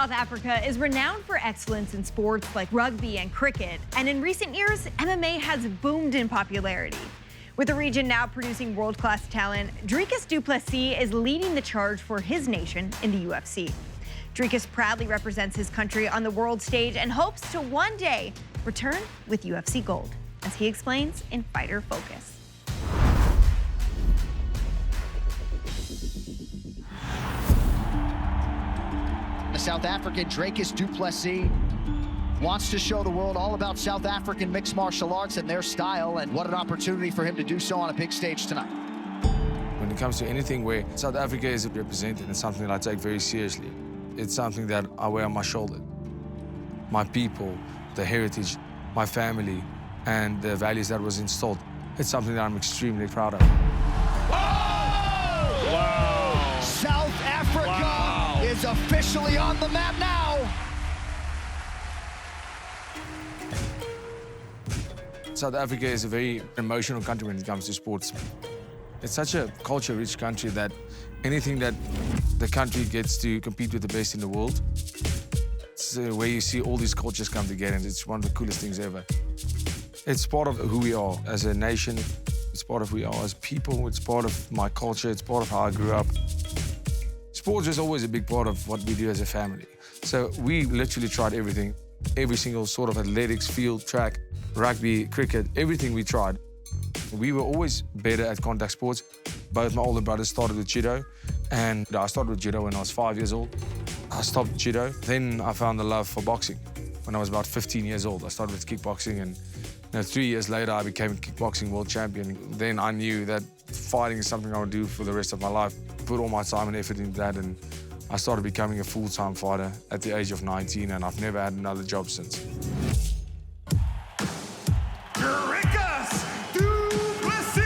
South Africa is renowned for excellence in sports like rugby and cricket, and in recent years, MMA has boomed in popularity. With the region now producing world-class talent, Dricus du Plessis is leading the charge for his nation in the UFC. Dricus proudly represents his country on the world stage and hopes to one day return with UFC gold, as he explains in Fighter Focus. The South African Dricus du Plessis wants to show the world all about South African mixed martial arts and their style, and what an opportunity for him to do so on a big stage tonight. When it comes to anything where South Africa is represented, it's something that I take very seriously. It's something that I wear on my shoulder. My people, the heritage, my family, and the values that was installed. It's something that I'm extremely proud of. Oh! Wow! South Africa is officially on the map now. South Africa is a very emotional country when it comes to sports. It's such a culture-rich country that anything that the country gets to compete with the best in the world, it's where you see all these cultures come together, and it's one of the coolest things ever. It's part of who we are as a nation. It's part of who we are as people. It's part of my culture. It's part of how I grew up. Sports is always a big part of what we do as a family. So we literally tried everything. Every single sort of athletics, field, track, rugby, cricket, everything we tried. We were always better at contact sports. Both my older brothers started with judo, and I started with judo when I was 5 years old. I stopped judo. Then I found the love for boxing. When I was about 15 years old, I started with kickboxing, and 3 years later, I became a kickboxing world champion. Then I knew that fighting is something I would do for the rest of my life. Put all my time and effort into that, and I started becoming a full-time fighter at the age of 19, and I've never had another job since. Dricus du Plessis!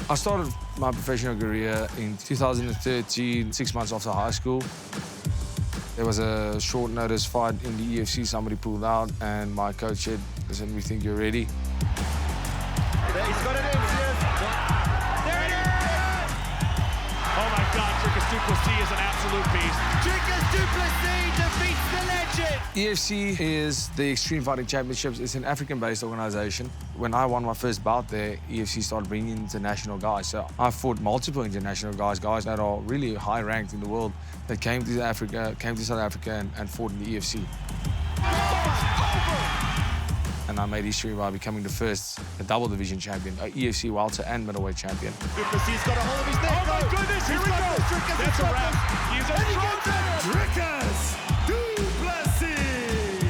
I started my professional career in 2013, 6 months after high school. There was a short notice fight in the UFC. Somebody pulled out, and my coach said, "Listen, we think you're ready." He's got it in, there it is! Oh my God, Dricus du Plessis is an absolute beast. Dricus du Plessis defeats the legend. UFC is the Extreme Fighting Championships. It's an African-based organization. When I won my first bout there, UFC started bringing international guys. So I fought multiple international guys that are really high-ranked in the world, that came to South Africa and fought in the UFC. And I made history by becoming the first double division champion, a UFC welter and middleweight champion. Du Plessis got a hold of his neck. Oh my goodness, here we go. That's a wrap. He's a Dricus du Plessis.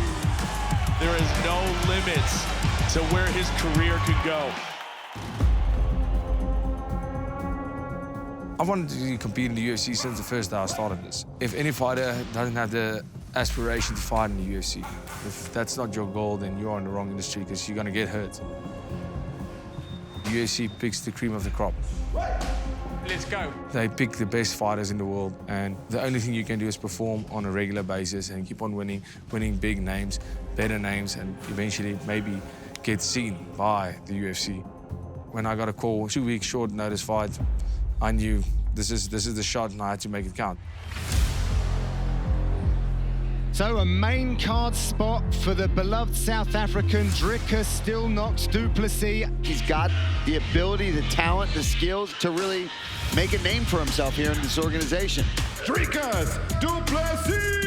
There is no limits to where his career could go. I wanted to compete in the UFC since the first day I started this. If any fighter doesn't have the aspiration to fight in the UFC, if that's not your goal, then you're in the wrong industry, because you're going to get hurt. The UFC picks the cream of the crop. Let's go. They pick the best fighters in the world, and the only thing you can do is perform on a regular basis and keep on winning big names, better names, and eventually maybe get seen by the UFC. When I got a call, 2 weeks short notice fight, I knew this is the shot, and I had to make it count. So a main card spot for the beloved South African Dricus du Plessis. He's got the ability, the talent, the skills to really make a name for himself here in this organization. Dricus du Plessis!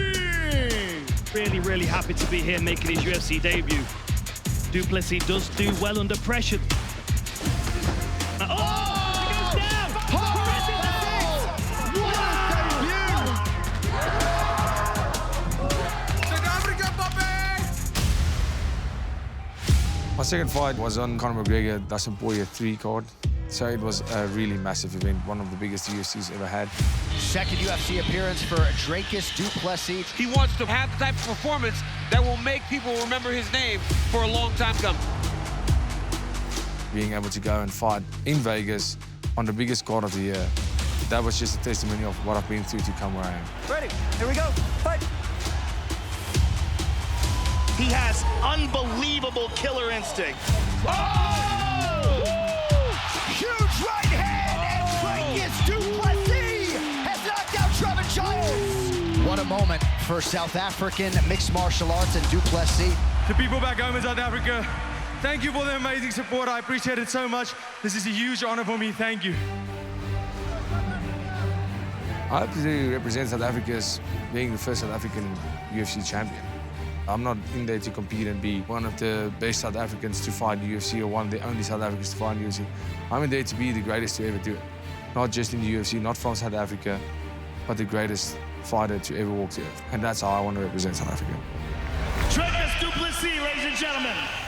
Really happy to be here making his UFC debut. Du Plessis does do well under pressure. My second fight was on Conor McGregor Dustin Poirier 3 card. So it was a really massive event, one of the biggest the UFC's ever had. Second UFC appearance for Dricus du Plessis. He wants to have the type of performance that will make people remember his name for a long time coming. Being able to go and fight in Vegas on the biggest card of the year, that was just a testimony of what I've been through to come where I am. Ready, here we go, fight. He has unbelievable killer instinct. Oh! Huge right hand, and Dricus du Plessis has knocked out Trevor Giles. moment for South African mixed martial arts and du Plessis. To people back home in South Africa, thank you for the amazing support. I appreciate it so much. This is a huge honor for me. Thank you. I hope to represent South Africa as being the first South African UFC champion. I'm not in there to compete and be one of the best South Africans to fight in the UFC or one of the only South Africans to fight in the UFC. I'm in there to be the greatest to ever do it. Not just in the UFC, not from South Africa, but the greatest fighter to ever walk the earth. And that's how I want to represent South Africa. Dricus du Plessis, ladies and gentlemen.